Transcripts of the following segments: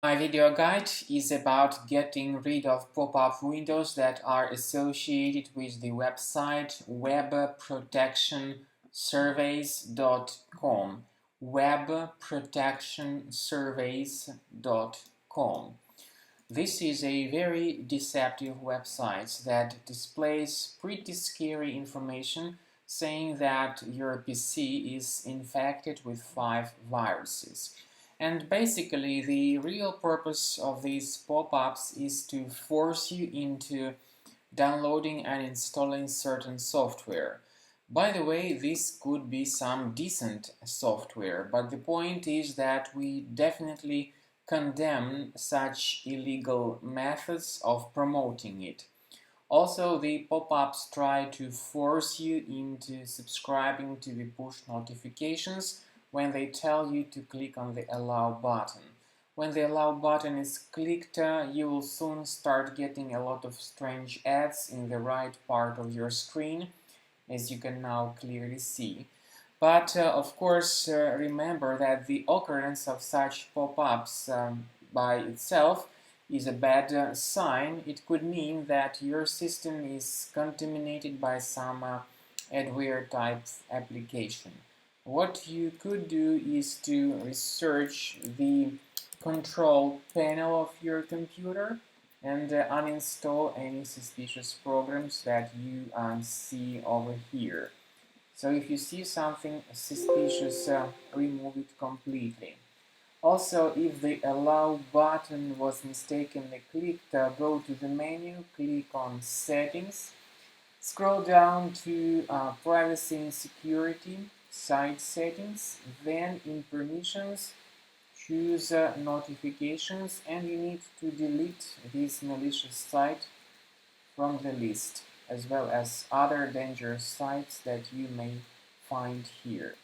My video guide is about getting rid of pop-up windows that are associated with the website webprotectionsurveys.com webprotectionsurveys.com. This is a very deceptive website that displays pretty scary information saying that your PC is infected with 5 viruses. And basically, the real purpose of these pop-ups is to force you into downloading and installing certain software. By the way, this could be some decent software, but the point is that we definitely condemn such illegal methods of promoting it. Also, the pop-ups try to force you into subscribing to the push notifications when they tell you to click on the Allow button. When the Allow button is clicked, you will soon start getting a lot of strange ads in the right part of your screen, as you can now clearly see. But of course, remember that the occurrence of such pop-ups by itself is a bad sign. It could mean that your system is contaminated by some adware type application. What you could do is to research the control panel of your computer and uninstall any suspicious programs that you see over here. So if you see something suspicious, remove it completely. Also, if the Allow button was mistakenly clicked, go to the menu, click on Settings, scroll down to Privacy and Security, Site Settings, then in Permissions, choose Notifications, and you need to delete this malicious site from the list, as well as other dangerous sites that you may find here.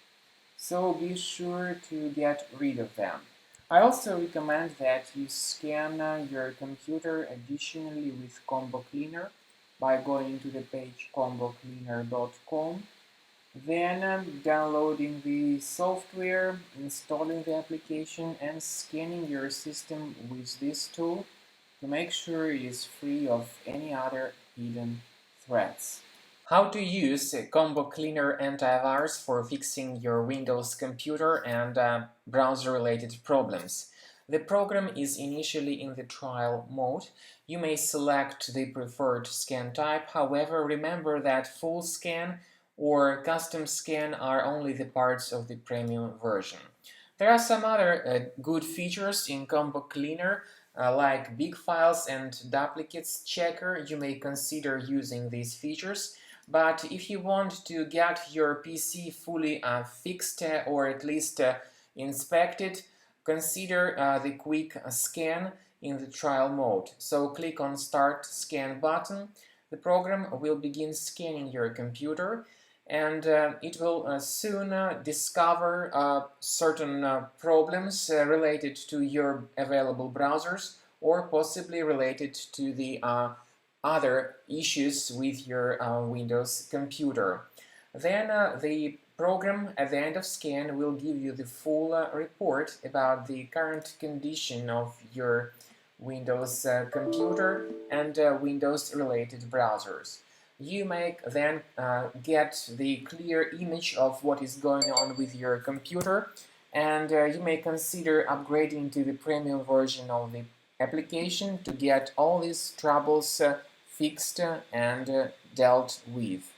So be sure to get rid of them. I also recommend that you scan your computer additionally with Combo Cleaner by going to the page combocleaner.com, then downloading the software, installing the application, and scanning your system with this tool to make sure it is free of any other hidden threats. How to use Combo Cleaner Antivirus for fixing your Windows computer and browser-related problems. The program is initially in the trial mode. You may select the preferred scan type, however, remember that full scan or custom scan are only the parts of the premium version. There are some other good features in Combo Cleaner, like big files and duplicates checker. You may consider using these features. But if you want to get your PC fully fixed or at least inspected, consider the quick scan in the trial mode. So click on Start Scan button. The program will begin scanning your computer, and it will soon discover certain problems related to your available browsers or possibly related to the other issues with your Windows computer. Then the program at the end of scan will give you the full report about the current condition of your Windows computer and Windows related browsers. You may then get the clear image of what is going on with your computer, and you may consider upgrading to the premium version of the application to get all these troubles fixed and dealt with.